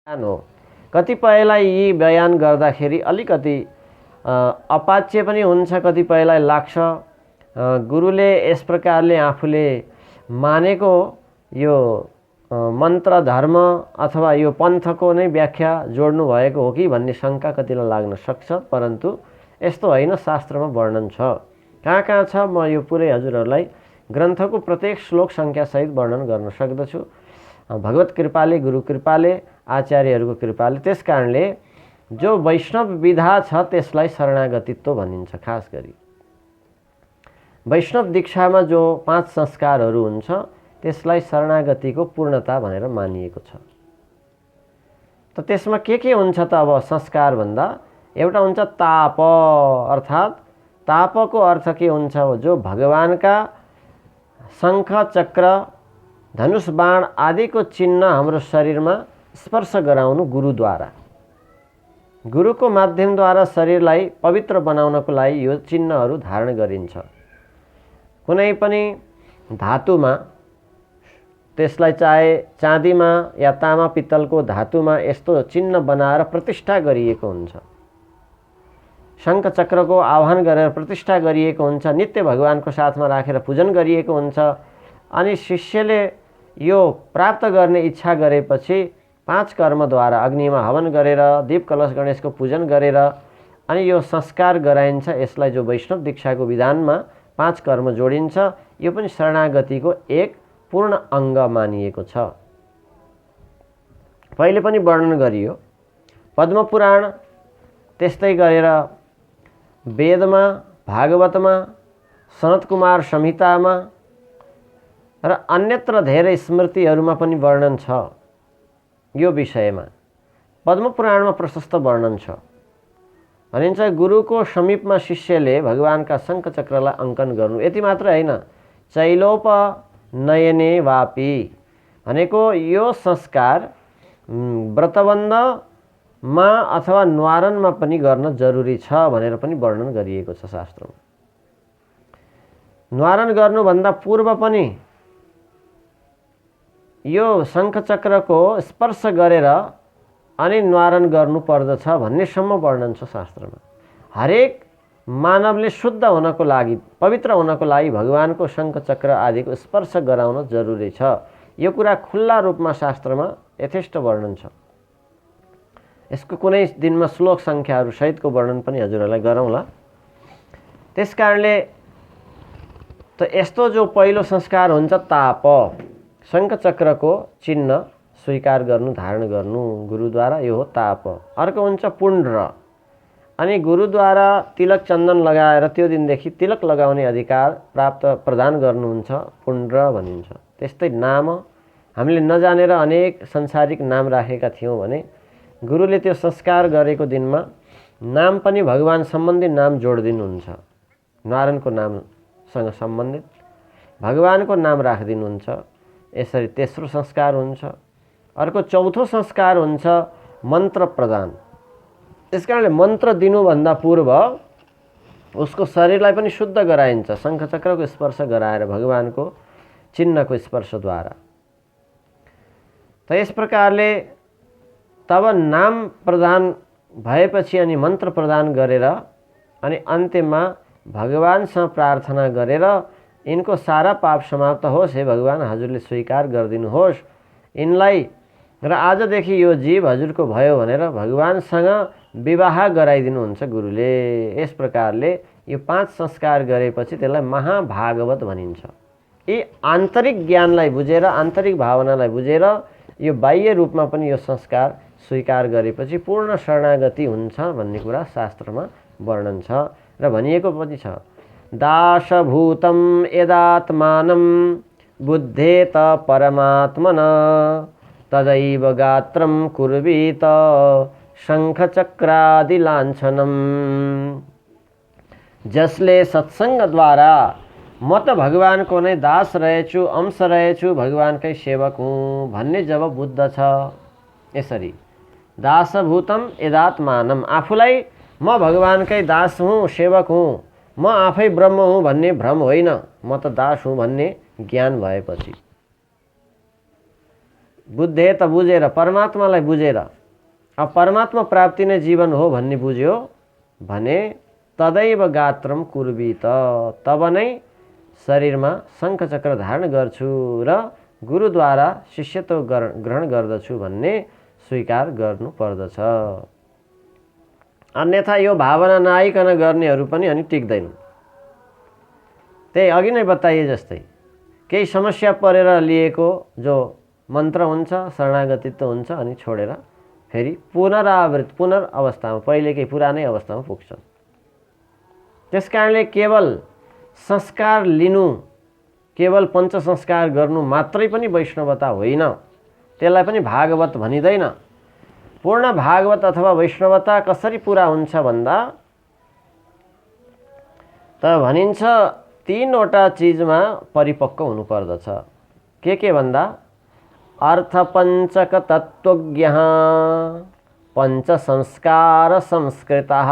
हो। कतिपयलाई यी बयान गर्दाखेरि अलिकति अपाच्य पनि हुन्छ, कतिपयलाई लाग्छ गुरुले यस प्रकारले आफूले मानेको यो मन्त्र धर्म अथवा यो पन्थको नै व्याख्या जोड्नु भएको हो कि भन्ने शङ्का कतिलाई लाग्न सक्छ। परन्तु यस्तो होइन, शास्त्रमा वर्णन छ। कहाँ कहाँ छ म यो पुरै हजुरहरूलाई ग्रन्थको प्रत्येक श्लोक सङ्ख्यासहित वर्णन गर्न सक्दछु, भगवत कृपाले, गुरु कृपाले, आचार्यहरूको कृपाले। त्यस कारणले जो वैष्णव विधा छ त्यसलाई शरणागतित्व भनिन्छ। खास गरी वैष्णव दीक्षामा जो 5 संस्कारहरू हुन्छ त्यसलाई शरणागतिको पूर्णता भनेर मानिएको छ। त त्यसमा के हुन्छ त? अब संस्कार भन्दा एउटा हुन्छ ताप, अर्थात् तापको अर्थ के हुन्छ? जो भगवानका शङ्ख चक्र धनुष बाण आदिको चिन्ह हाम्रो शरीरमा स्पर्श गराउनु गुरुद्वारा, गुरुको माध्यमद्वारा शरीरलाई पवित्र बनाउनको लागि यो चिन्हहरू धारण गरिन्छ। कुनै पनि धातुमा, त्यसलाई चाहे चाँदीमा या तामा पित्तलको धातुमा यस्तो चिन्ह बनाएर प्रतिष्ठा गरिएको हुन्छ। शङ्ख चक्रको आह्वान गरेर प्रतिष्ठा गरिएको हुन्छ। नित्य भगवानको साथमा राखेर पूजन गरिएको हुन्छ। अनि शिष्यले यो प्राप्त गर्ने इच्छा गरेपछि 5 कर्मद्वारा अग्निमा हवन गरेर, दीप कलश गणेशको पूजन गरेर अनि यो संस्कार गराइन्छ। यसलाई जो वैष्णव दीक्षाको विधानमा 5 कर्म जोडिन्छ, यो पनि शरणागतिको एक पूर्ण अङ्ग मानिएको छ। पहिले पनि वर्णन गरियो पद्मपुराण, त्यस्तै गरेर वेदमा, भागवतमा, सनतकुमार संहितामा र अन्यत्र धेरै स्मृतिहरूमा पनि वर्णन छ यो विषयमा। पद्मपुराणमा प्रशस्त वर्णन छ। भनिन्छ गुरुको समीपमा शिष्यले भगवानका शङ्ख चक्रलाई अङ्कन गर्नु। यति मात्र होइन, चैलोप नयने वापी भनेको यो संस्कार व्रतबन्धमा अथवा न्वारनमा पनि गर्न जरुरी छ भनेर पनि वर्णन गरिएको छ शास्त्रमा। न्वारन गर्नुभन्दा पूर्व पनि यो शङ्ख चक्रको स्पर्श गरेर अनि न्वारन गर्नु पर्दछ भन्नेसम्म वर्णन छ शास्त्रमा। हरेक मानवले शुद्ध हुनको लागि, पवित्र हुनको लागि भगवानको शङ्ख चक्र आदिको स्पर्श गराउन जरुरी छ। यो कुरा खुल्ला रूपमा शास्त्रमा यथेष्ट वर्णन छ। यसको कुनै दिनमा श्लोक सङ्ख्याहरू सहितको वर्णन पनि हजुरहरूलाई गरौँला। त्यस कारणले त यस्तो जो पहिलो संस्कार हुन्छ ताप, शङ्ख चक्रको चिन्ह स्वीकार गर्नु, धारण गर्नु गुरुद्वारा, यो हो ताप। अर्को हुन्छ पुण्ड्र, अनि गुरुद्वारा तिलक चन्दन लगाएर त्यो दिनदेखि तिलक लगाउने अधिकार प्राप्त प्रदान गर्नुहुन्छ, पुण्ड्र भनिन्छ। त्यस्तै नाम, हामीले नजानेर अनेक संसारिक नाम राखेका थियौँ भने गुरुले त्यो संस्कार गरेको दिनमा नाम पनि भगवान सम्बन्धी नाम जोडिदिनुहुन्छ। नारायणको नामसँग सम्बन्धित भगवानको नाम राखिदिनुहुन्छ। यसरी तेस्रो संस्कार हुन्छ। अर्को चौथो संस्कार हुन्छ मन्त्र प्रदान। त्यस कारणले मन्त्र दिनुभन्दा पूर्व उसको शरीरलाई पनि शुद्ध गराइन्छ, शङ्ख चक्रको स्पर्श गराएर भगवानको चिन्हको स्पर्शद्वारा। त यस प्रकारले तब नाम प्रदान भएपछि अनि मन्त्र प्रदान गरेर अनि अन्त्यमा भगवानसँग प्रार्थना गरेर यिनको सारा पाप समाप्त होस्, हे भगवान हजुरले स्वीकार गरिदिनुहोस् यिनलाई, र आजदेखि यो जीव हजुरको भयो भनेर भगवानसँग विवाह गराइदिनुहुन्छ गुरुले। यस प्रकारले यो 5 संस्कार गरेपछि त्यसलाई महाभागवत भनिन्छ। यी आन्तरिक ज्ञानलाई बुझेर, आन्तरिक भावनालाई बुझेर यो बाह्य रूपमा पनि यो संस्कार स्वीकार गरेपछि पूर्ण शरणागति हुन्छ भन्ने कुरा शास्त्रमा वर्णन छ र भनिएको पनि छ। दासभूतं यदात्मानं बुद्धेत परमात्मन तदैव गात्रं कुर्वीत शङ्खचक्रादि लाञ्छनम्। जसले सत्सङ्गद्वारा म त भगवानको नै दास रहेछु, अंश रहेछु, भगवानकै सेवक हुँ भन्ने जब बुद्ध छ, यसरी दासभूतम यदात्मानम, आफूलाई म भगवानकै दास हुँ, सेवक हुँ, म आफै ब्रह्म हुँ भन्ने भ्रम होइन, म त दास हुँ भन्ने ज्ञान भएपछि बुद्धे त बुझेर परमात्मालाई बुझेर अब परमात्मा प्राप्ति नै जीवन हो भन्ने बुझ्यो भने तदैव गात्रम कुर्वीत, तब नै शरीरमा शङ्खचक्र धारण गर्छु र गुरुद्वारा शिष्यत्व ग्रहण गर्दछु भन्ने स्वीकार गर्नु पर्दछ। अन्यथा यो भावना नआइकन गर्नेहरू पनि अनि टिक्दैन। त्यही अघि नै बताइए जस्तै केही समस्या परेर लिएको जो मन्त्र हुन्छ शरणागतित्व हुन्छ अनि छोडेर फेरि पुनर्अवस्थामा पहिलेकै पुरानै अवस्थामा पुग्छ। त्यसकारणले केवल संस्कार लिनु, केवल पञ्च संस्कार गर्नु मात्रै पनि वैष्णवता होइन, त्यसलाई पनि भागवत भनिँदैन। पूर्ण भागवत अथवा वैष्णवता कसरी पुरा हुन्छ भन्दा त भनिन्छ 3 वटा चिजमा परिपक्व हुनुपर्दछ। के भन्दा अर्थ पञ्चक तत्त्वज्ञ, पञ्च संस्कार संस्कृतः,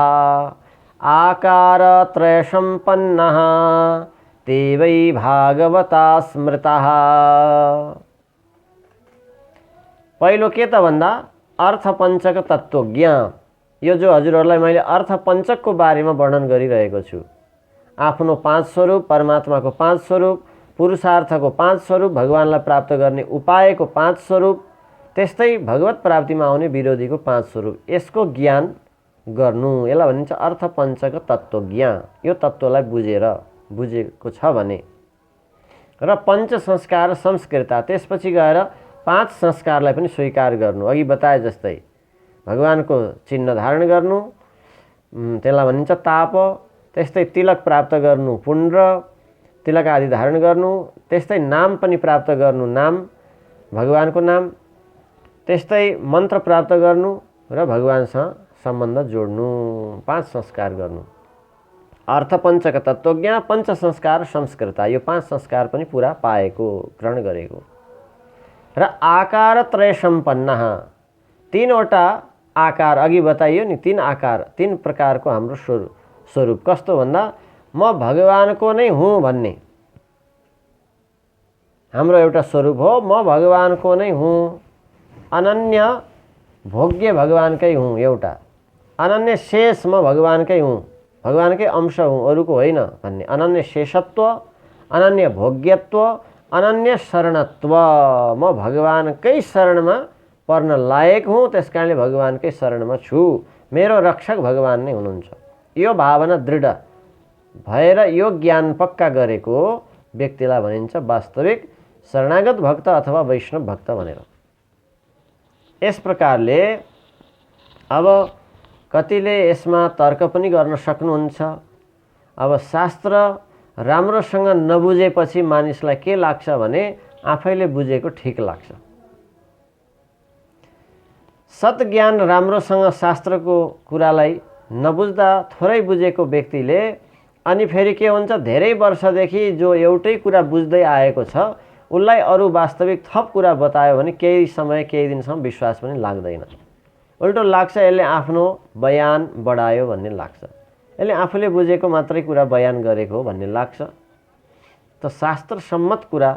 आकार त्रय सम्पन्नः, ते वै भागवता स्मृतः। पहिलो के त भन्दा अर्थ पञ्चक तत्त्वज्ञ। यो जो हजुरहरूलाई मैले अर्थ पञ्चकको बारेमा वर्णन गरिरहेको छु, आफ्नो 5 स्वरूप, परमात्माको 5 स्वरूप, पुरुषार्थको 5 स्वरूप, भगवानलाई प्राप्त गर्ने उपायको 5 स्वरूप, त्यस्तै भगवत प्राप्तिमा आउने विरोधीको 5 स्वरूप, यसको ज्ञान गर्नु, यसलाई भनिन्छ अर्थ पञ्चक तत्त्वज्ञ। यो तत्त्वलाई बुझेको छ भने र पञ्च संस्कार संस्कृता, त्यसपछि गएर 5 संस्कारलाई पनि स्वीकार गर्नु। अघि बताए जस्तै भगवानको चिन्ह धारण गर्नु, त्यसलाई भनिन्छ ताप, त्यस्तै तिलक प्राप्त गर्नु, पुण्य, तिलक आदि धारण गर्नु, त्यस्तै नाम पनि प्राप्त गर्नु, नाम भगवानको नाम, त्यस्तै मन्त्र प्राप्त गर्नु र भगवानसँग सम्बन्ध जोड्नु, 5 संस्कार गर्नु। अर्थ पञ्चक तत्त्वज्ञ, पञ्च संस्कार संस्कृता, यो 5 संस्कार पनि पुरा पाएको, ग्रहण गरेको। र आकार त्रय सम्पन्न, 3 वटा आकार अघि बताइयो नि, 3 आकार, 3 प्रकारको हाम्रो स्वरूप कस्तो भन्दा म भगवानको नै हुँ भन्ने हाम्रो एउटा स्वरूप हो। म भगवानको नै हुँ, अनन्य भोग्य भगवानकै हुँ, एउटा अनन्य शेष म भगवानकै हुँ, भगवानकै अंश हुँ, अरूको होइन भन्ने अनन्य शेषत्व, अनन्य भोग्यत्व, अनन्य शरणत्व। म भगवानकै शरणमा पर्न लायक हुँ, त्यसकारणले भगवानकै शरणमा छु, मेरो रक्षक भगवान नै हुनुहुन्छ। यो भावना दृढ भएर यो ज्ञान पक्का गरेको व्यक्तिलाई भनिन्छ वास्तविक शरणागत भक्त अथवा वैष्णव भक्त भनेर। यस प्रकारले अब कतिले यसमा तर्क पनि गर्न सक्नुहुन्छ। अब शास्त्र राम्रोसँग नबुझेपछि मानिसलाई के लाग्छ भने आफैले बुझेको ठिक लाग्छ। सत्ज्ञान राम्रोसँग शास्त्रको कुरालाई नबुझ्दा थोरै बुझेको व्यक्तिले अनि फेरि के हुन्छ, धेरै वर्षदेखि जो एउटै कुरा बुझ्दै आएको छ उसलाई अरू वास्तविक थप कुरा बतायो भने केही समय केही दिनसम्म विश्वास पनि लाग्दैन। उल्टो लाग्छ यसले आफ्नो बयान बढायो भन्ने लाग्छ, यसले आफूले बुझेको मात्रै कुरा बयान गरेको हो भन्ने लाग्छ। त शास्त्र सम्मत कुरा,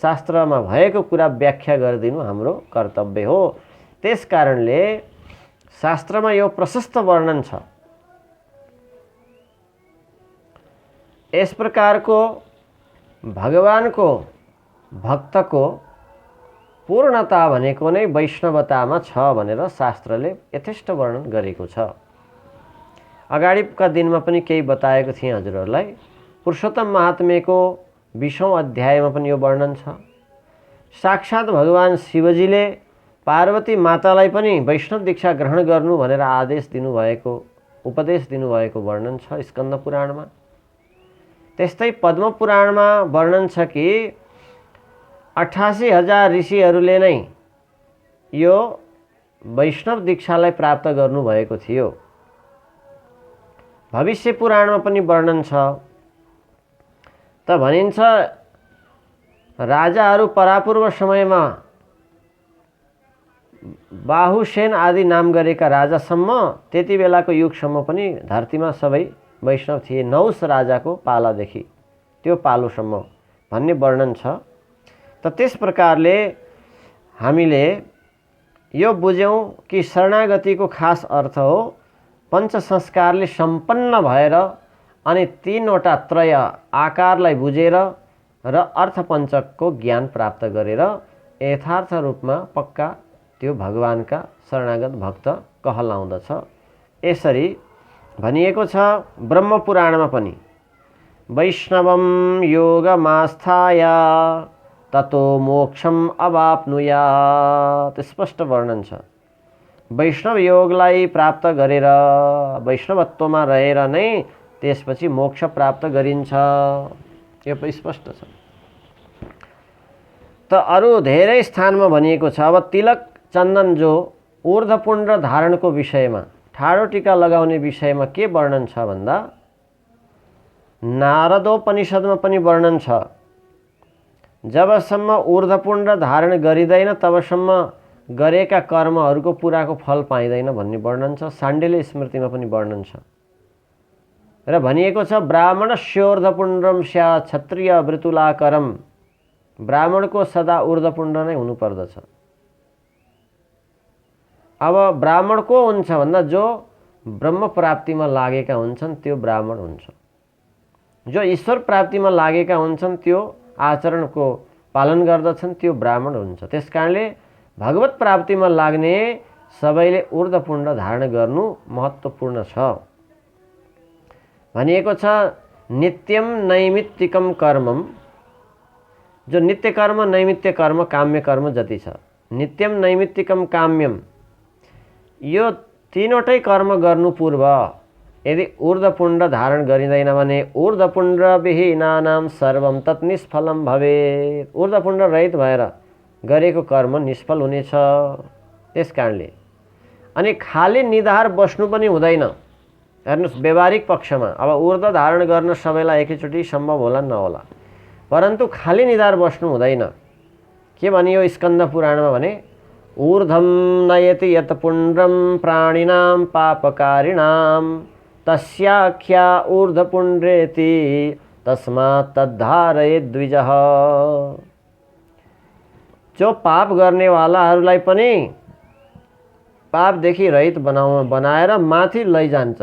शास्त्रमा भएको कुरा व्याख्या गरिदिनु हाम्रो कर्तव्य हो। त्यस कारणले शास्त्रमा यो प्रशस्त वर्णन छ। यस प्रकारको भगवानको भक्तको पूर्णता भनेको नै वैष्णवतामा छ भनेर शास्त्रले यथेष्ट वर्णन गरेको छ। अगाडिका दिनमा पनि केही बताएको थिएँ हजुरहरूलाई। पुरुषोत्तम महात्म्यको 20औं अध्यायमा पनि यो वर्णन छ। साक्षात् भगवान शिवजीले पार्वती मातालाई पनि वैष्णव दीक्षा ग्रहण गर्नु भनेर आदेश दिनुभएको, उपदेश दिनुभएको वर्णन छ स्कन्द पुराणमा। त्यस्तै पद्म पुराणमा वर्णन छ कि 88,000 ऋषिहरूले नै यो वैष्णव दीक्षालाई प्राप्त गर्नुभएको थियो। भविष्य पुराणमा पनि वर्णन छ। त भनिन्छ राजाहरू परापूर्व समयमा बाहुसेन आदि नाम गरेका राजासम्म त्यति बेलाको युगसम्म पनि धरतीमा सबै वैष्णव थिए, 9 राजाको पालादेखि त्यो पालोसम्म भन्ने वर्णन छ। त त्यस प्रकारले हामीले यो बुझ्यौँ कि शरणागतिको खास अर्थ हो पञ्च संस्कारले सम्पन्न भएर अनि तीनवटा त्रय आकारलाई बुझेर र अर्थपञ्चकको ज्ञान प्राप्त गरेर यथार्थ रूपमा पक्का त्यो भगवानका शरणागत भक्त कहलाउँदछ। यसरी भनिएको छ ब्रह्मपुराणमा पनि, वैष्णवं योगमास्थाय ततो मोक्षम अवाप्नुयात्, स्पष्ट वर्णन छ। वैष्णव योगलाई प्राप्त गरेर वैष्णवत्वमा रहेर नै त्यसपछि मोक्ष प्राप्त गरिन्छ, यो पनि स्पष्ट छ। त अरू धेरै स्थानमा भनिएको छ। अब तिलक चन्दन जो ऊर्ध्वपुण्ड धारणको विषयमा, ठाडो टीका लगाउने विषयमा के वर्णन छ भन्दा नारदोपनिषदमा पनि वर्णन छ। जबसम्म ऊर्ध्वपुण्ड धारण गरिँदैन तबसम्म गरेका कर्महरूको पुराको फल पाइँदैन भन्ने वर्णन छ। साण्डिल्य स्मृतिमा पनि वर्णन छ र भनिएको छ ब्राह्मणस्योर्ध्वपुण्ड्रम स्यात् क्षत्रिय वृतुलाकरम, ब्राह्मणको सदा ऊर्ध्वपुण्ड नै हुनुपर्दछ। अब ब्राह्मण को हुन्छ भन्दा जो ब्रह्म प्राप्तिमा लागेका हुन्छन् त्यो ब्राह्मण हुन्छ। जो ईश्वर प्राप्तिमा लागेका हुन्छन् त्यो आचरणको पालन गर्दछन् त्यो ब्राह्मण हुन्छ। त्यसकारणले भगवत प्राप्तिमा लाग्ने सबैले ऊर्ध्वपुण्ड धारण गर्नु महत्त्वपूर्ण छ। भनिएको छ नित्यम नैमित्तिकम कर्मम, जो नित्य कर्म, नैमित्य कर्म, काम्य कर्म जति छ, नित्यम नैमित्तिकम काम्यम, यो तीनवटै कर्म गर्नु पूर्व यदि ऊर्ध्वपुण्ड धारण गरिँदैन भने ऊर्ध्वपुण्ड विहीनानां सर्वं तत् निष्फलम भवेत्, ऊर्ध्वपुण्ड रहित भएर गरेको कर्म निष्फल हुनेछ। त्यसकारणले अनि खाली निधार बस्नु पनि हुँदैन। हेर्नुहोस् व्यवहारिक पक्षमा अब ऊर्ध्व धारण गर्न सबैलाई एकैचोटि सम्भव होला नहोला, परन्तु खाली निधार बस्नु हुँदैन। के भनियो स्कन्द पुराणमा भने ऊर्ध्वं नयति यत् पुण्ड्रं प्राणिनां पापकारिणां तस्याख्या ऊर्ध्वपुण्ड्रेति तस्मात् तद्धारयेत् द्विजः। जो पाप गर्नेवालाहरूलाई पनि पापदेखि रहित बनाएर माथि लैजान्छ,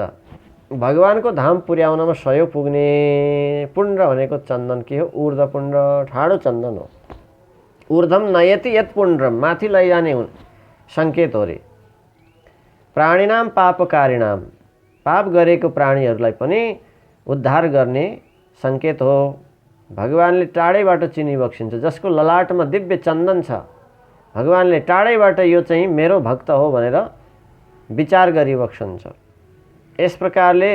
भगवानको धाम पुर्याउनमा सहयोग पुग्ने। पुण्ड भनेको चन्दन के हो? ऊर्ध्वपुण्ड, ठाडो चन्दन हो। ऊर्ध्वम नयति यत् पुण्ड्रम, माथि लैजाने सङ्केत हो रे। प्राणिनाम पापकारिणाम, पाप गरेको प्राणीहरूलाई पनि उद्धार गर्ने सङ्केत हो। भगवानले टाढैबाट चिनिबक्सिन्छ। जसको ललाटमा दिव्य चन्दन छ, भगवानले टाढैबाट यो चाहिँ मेरो भक्त हो भनेर विचार गरिबक्सन्छ। यस प्रकारले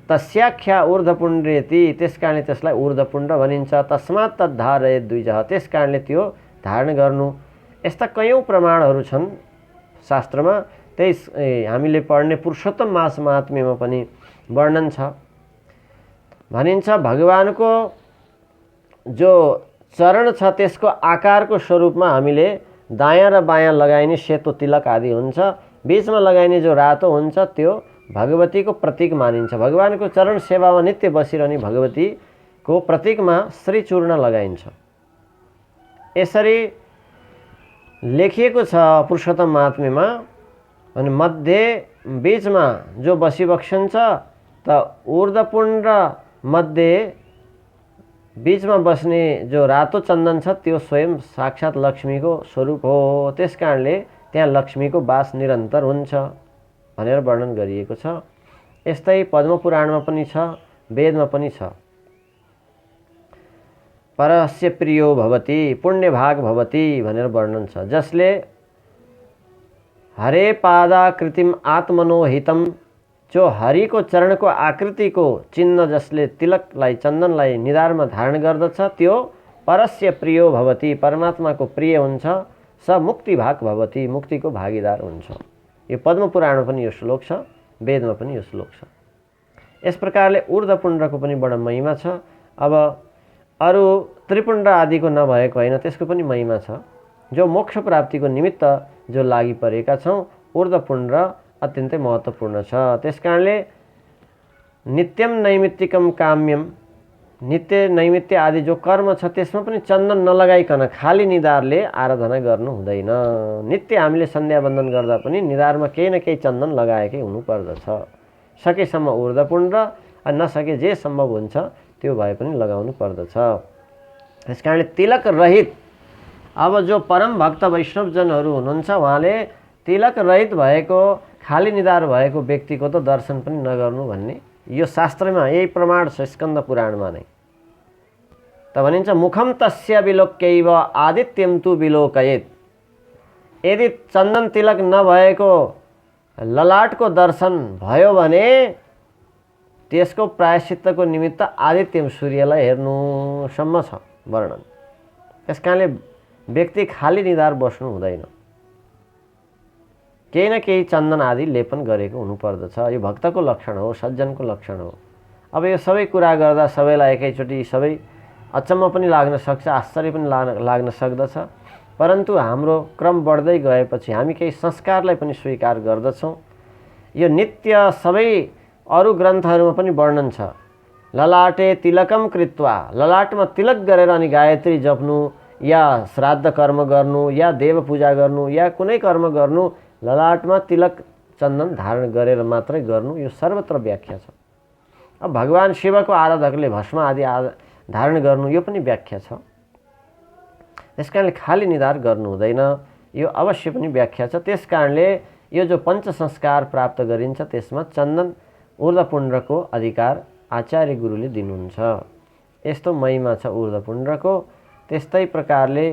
तस्याख्या ऊर्ध्वपुण्ड्रेति, त्यसकारणले त्यसलाई ऊर्ध्वपुण्ड भनिन्छ। तस्मात् तद्धारयेत् द्विजः, त्यसकारणले त्यो धारण गर्नु। यस्ता कयौँ प्रमाणहरू छन् शास्त्रमा। त्यही हामीले पढ्ने पुरुषोत्तम मास महात्म्यमा पनि वर्णन छ। भनिन्छ भगवानको जो चरण छ त्यसको आकारको स्वरूपमा हामीले दायाँ र बायाँ लगाइने सेतो तिलक आदि हुन्छ। बीचमा लगाइने जो रातो हुन्छ त्यो भगवतीको प्रतीक मानिन्छ। भगवानको चरण सेवामा नित्य बसिरहने भगवतीको प्रतीकमा श्रीचूर्ण लगाइन्छ। यसरी लेखिएको छ पुरुषोत्तम महात्म्यमा। अनि मध्य बीचमा जो बसिबक्सन्छ त ऊर्ध्वपुण्ड मध्य बीचमा बस्ने जो रातो चन्दन छ त्यो स्वयं साक्षात् लक्ष्मीको स्वरूप हो। त्यसकारणले त्यहाँ लक्ष्मीको वास निरन्तर हुन्छ भनेर वर्णन गरिएको छ। यस्तै पद्मपुराणमा पनि छ, वेदमा पनि छ। परस्य प्रियो भवति पुण्यभाग भवति भनेर वर्णन छ। जसले हरे पादाकृतिम आत्मनो हितम, जो हरिको चरणको आकृतिको चिन्ह जसले तिलकलाई चन्दनलाई निधारमा धारण गर्दछ त्यो परस्य प्रियो भवति, परमात्माको प्रिय हुन्छ। स मुक्तिभाग भवति, मुक्तिको भागीदार हुन्छ। यो पद्मपुराणमा पनि यो श्लोक छ, वेदमा पनि यो श्लोक छ। यस प्रकारले ऊर्ध्वपुण्डको पनि बडा महिमा छ। अब अरू त्रिपुण्ड आदिको नभएको होइन, त्यसको पनि महिमा छ। जो मोक्ष प्राप्तिको निमित्त जो लागि परेका छौँ, ऊर्ध्वपुण्ड अत्यन्तै महत्त्वपूर्ण छ। त्यसकारणले नित्यम नैमित्तिकम काम्यम, नित्य नैमित्य आदि जो कर्म छ त्यसमा पनि चन्दन नलगाइकन खाली निधारले आराधना गर्नु हुँदैन। नित्य हामीले सन्ध्या वन्दन गर्दा पनि निधारमा केही न केही चन्दन लगाएकै हुनुपर्दछ। सकेसम्म ऊर्ध्वपुण्ड र नसके जे सम्भव हुन्छ त्यो भए पनि लगाउनु पर्दछ। त्यस कारणले तिलक रहित अब जो परम भक्त वैष्णवजनहरू हुनुहुन्छ उहाँले तिलक रहित भएको खाली निधार भएको व्यक्तिको त दर्शन पनि नगर्नु भन्ने यो शास्त्रमा यही प्रमाण छ। स्कन्द पुराणमा नै त भनिन्छ मुखम तस्य विलोक्यैव आदित्यम तु विलोकयेत्। यदि चन्दन तिलक नभएको ललाटको दर्शन भयो भने त्यसको प्रायश्चित्तको निमित्त आदित्यम सूर्यलाई हेर्नुसम्म छ वर्णन। त्यस कारणले व्यक्ति खाली निधार बस्नु हुँदैन, केही न केही चन्दन आदि लेपन गरेको हुनुपर्दछ। यो भक्तको लक्षण हो, सज्जनको लक्षण हो। अब यो सबै कुरा गर्दा सबैलाई एकैचोटि सबै अचम्म पनि लाग्न सक्छ, आश्चर्य पनि लाग्न सक्दछ। परन्तु हाम्रो क्रम बढ्दै गएपछि हामी केही संस्कारलाई पनि स्वीकार गर्दछौँ। यो नित्य सबै अरू ग्रन्थहरूमा पनि वर्णन छ। ललाटे तिलकम कृत्वा, ललाटमा तिलक गरेर अनि गायत्री जप्नु या श्राद्ध कर्म गर्नु या देव पूजा गर्नु या कुनै कर्म गर्नु ललाटमा तिलक चन्दन धारण गरेर मात्रै गर्नु यो सर्वत्र व्याख्या छ। अब भगवान शिवको आराधकले भस्म आदि धारण गर्नु यो पनि व्याख्या छ। त्यस कारणले खाली निधार गर्नु हुँदैन, यो अवश्य पनि व्याख्या छ। त्यस कारणले यो जो पञ्च संस्कार प्राप्त गरिन्छ त्यसमा चन्दन ऊर्ध्वपुण्डको अधिकार आचार्य गुरुले दिनुहुन्छ। यस्तो महिमा छ ऊर्ध्वपुण्डको। त्यस्तै प्रकारले